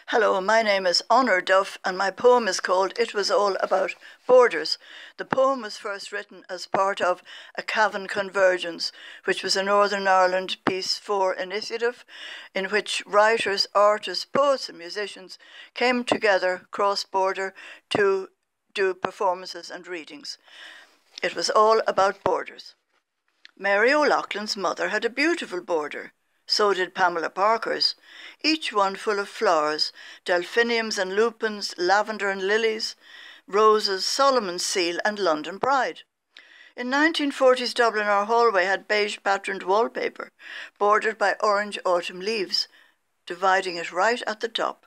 Hello, my name is Honor Duff, and my poem is called It Was All About Borders. The poem was first written as part of a Cavan Convergence, which was a Northern Ireland Peace 4 initiative in which writers, artists, poets, and musicians came together cross-border to do performances and readings. It was all about borders. Mary O'Loughlin's mother had a beautiful border. So did Pamela Parker's, each one full of flowers, delphiniums and lupins, lavender and lilies, roses, Solomon's seal and London pride. In 1940s Dublin, our hallway had beige patterned wallpaper, bordered by orange autumn leaves, dividing it right at the top.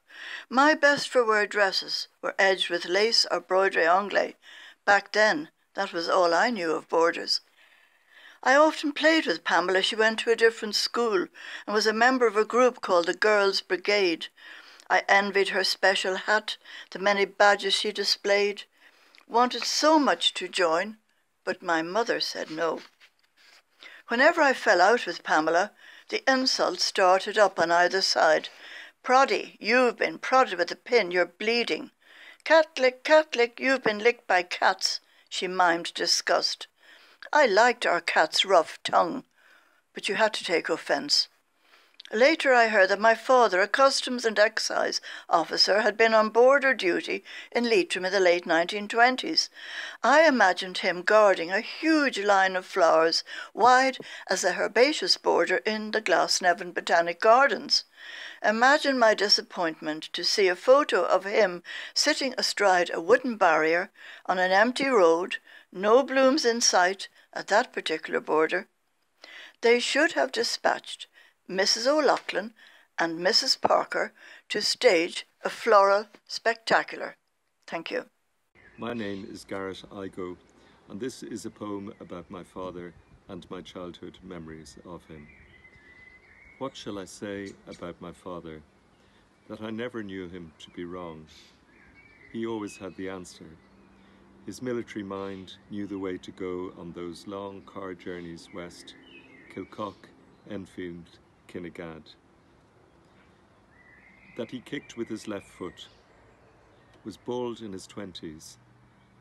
My best for wear dresses were edged with lace or broderie anglais. Back then, that was all I knew of borders. I often played with Pamela. She went to a different school and was a member of a group called the Girls' Brigade. I envied her special hat, the many badges she displayed. Wanted so much to join, but my mother said no. Whenever I fell out with Pamela, the insults started up on either side. Proddy, you've been prodded with a pin, you're bleeding. Catlick, you've been licked by cats, she mimed disgust. I liked our cat's rough tongue, but you had to take offence. Later I heard that my father, a customs and excise officer, had been on border duty in Leitrim in the late 1920s. I imagined him guarding a huge line of flowers, wide as a herbaceous border in the Glasnevin Botanic Gardens. Imagine my disappointment to see a photo of him sitting astride a wooden barrier on an empty road, no blooms in sight at that particular border. They should have dispatched Mrs. O'Loughlin and Mrs. Parker to stage a floral spectacular. Thank you. My name is Garrett Igo, and this is a poem about my father and my childhood memories of him. What shall I say about my father? That I never knew him to be wrong. He always had the answer. His military mind knew the way to go on those long car journeys west, Kilcock, Enfield, Kinnegad. That he kicked with his left foot, was bald in his 20s,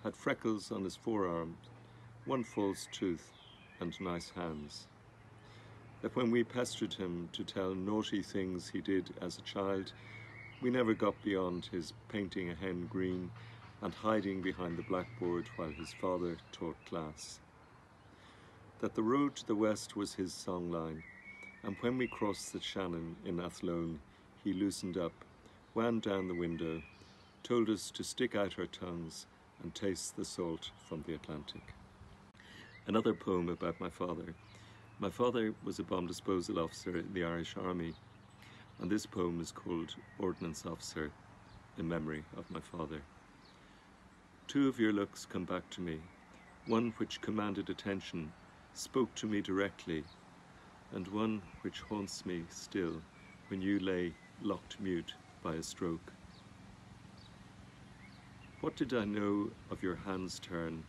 had freckles on his forearm, one false tooth, and nice hands. That when we pestered him to tell naughty things he did as a child, we never got beyond his painting a hen green and hiding behind the blackboard while his father taught class. That the road to the west was his songline, and when we crossed the Shannon in Athlone, he loosened up, wound down the window, told us to stick out our tongues and taste the salt from the Atlantic. Another poem about my father. My father was a bomb disposal officer in the Irish Army, and this poem is called Ordnance Officer, in memory of my father. Two of your looks come back to me, one which commanded attention, spoke to me directly, and one which haunts me still when you lay locked mute by a stroke. What did I know of your hand's turn,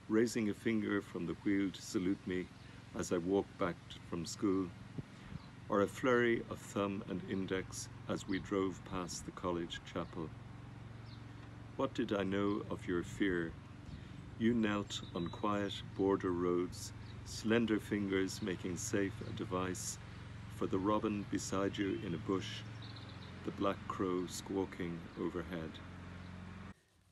raising a finger from the wheel to salute me as I walked back from school, or a flurry of thumb and index as we drove past the college chapel? What did I know of your fear? You knelt on quiet border roads, slender fingers making safe a device for the robin beside you in a bush, the black crow squawking overhead.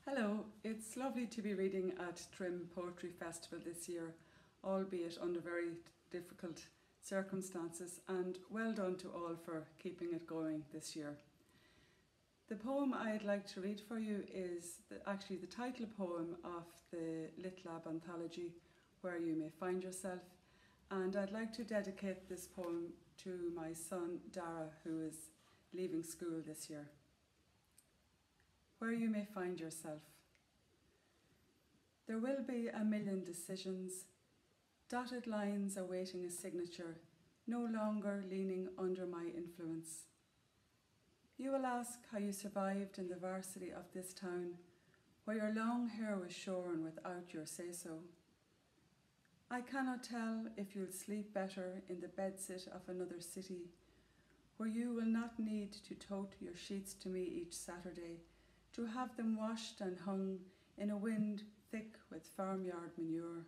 Hello, it's lovely to be reading at Trim Poetry Festival this year, albeit under very difficult circumstances, and well done to all for keeping it going this year. The poem I'd like to read for you is actually the title poem of the LitLab anthology, Where You May Find Yourself, and I'd like to dedicate this poem to my son Dara, who is leaving school this year. Where you may find yourself. There will be a million decisions, dotted lines awaiting a signature, no longer leaning under my influence. You will ask how you survived in the varsity of this town, where your long hair was shorn without your say-so. I cannot tell if you'll sleep better in the bedsit of another city, where you will not need to tote your sheets to me each Saturday, to have them washed and hung in a wind thick with farmyard manure.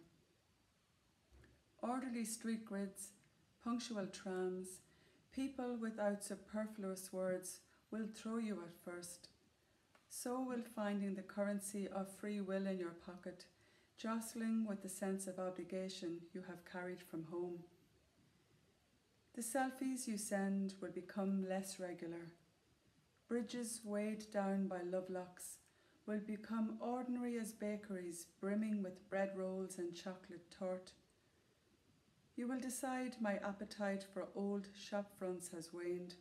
Orderly street grids, punctual trams, people without superfluous words will throw you at first. So will finding the currency of free will in your pocket, jostling with the sense of obligation you have carried from home. The selfies you send will become less regular. Bridges weighed down by lovelocks will become ordinary as bakeries brimming with bread rolls and chocolate tart. You will decide my appetite for old shop fronts has waned.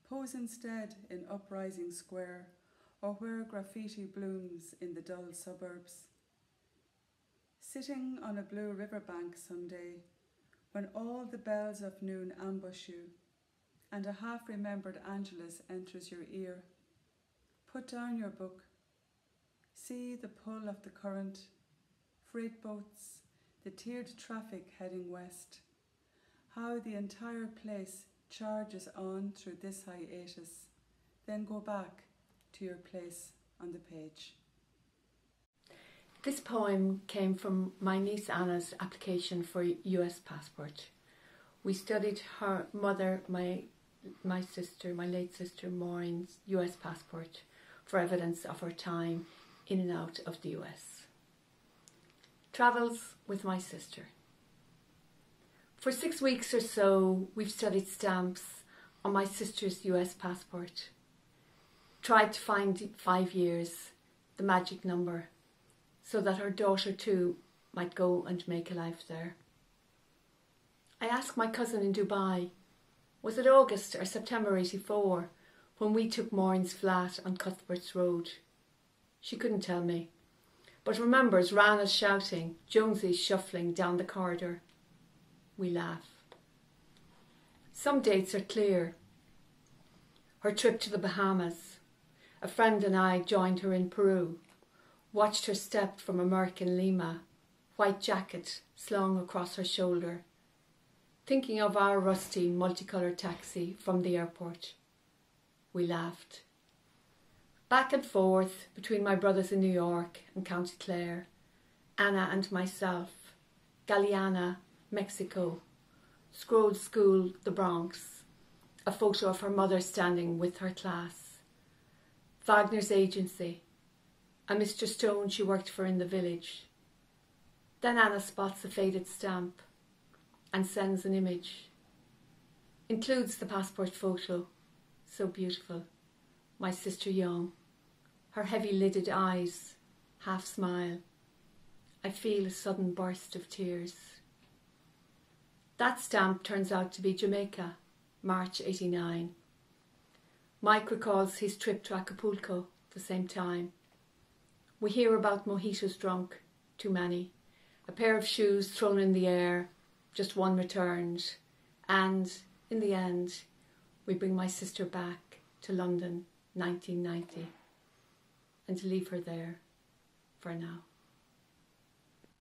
Pose instead in Uprising Square or where graffiti blooms in the dull suburbs. Sitting on a blue riverbank someday, when all the bells of noon ambush you and a half-remembered Angelus enters your ear, put down your book. See the pull of the current, freight boats, the tiered traffic heading west, how the entire place charges on through this hiatus, then go back to your place on the page. This poem came from my niece Anna's application for a US passport. We studied her mother, my late sister Maureen's US passport for evidence of her time in and out of the US. Travels with my sister. For 6 weeks or so, we've studied stamps on my sister's US passport. Tried to find 5 years, the magic number, so that her daughter too might go and make a life there. I asked my cousin in Dubai, was it August or September 84 when we took Maureen's flat on Cuthbert's Road? She couldn't tell me, but remembers Rana's shouting, Jonesy's shuffling down the corridor. We laugh. Some dates are clear. Her trip to the Bahamas. A friend and I joined her in Peru. Watched her step from American Lima, white jacket slung across her shoulder. Thinking of our rusty, multicoloured taxi from the airport. We laughed. Back and forth between my brothers in New York and County Clare, Anna and myself, Galeana, Mexico, Scroll School, the Bronx, a photo of her mother standing with her class, Wagner's agency, a Mr. Stone she worked for in the village. Then Anna spots a faded stamp and sends an image. Includes the passport photo, so beautiful, my sister young, her heavy-lidded eyes, half smile. I feel a sudden burst of tears. That stamp turns out to be Jamaica, March 89. Mike recalls his trip to Acapulco the same time. We hear about mojitos drunk, too many, a pair of shoes thrown in the air, just one returned, and, in the end, we bring my sister back to London, 1990, and leave her there for now.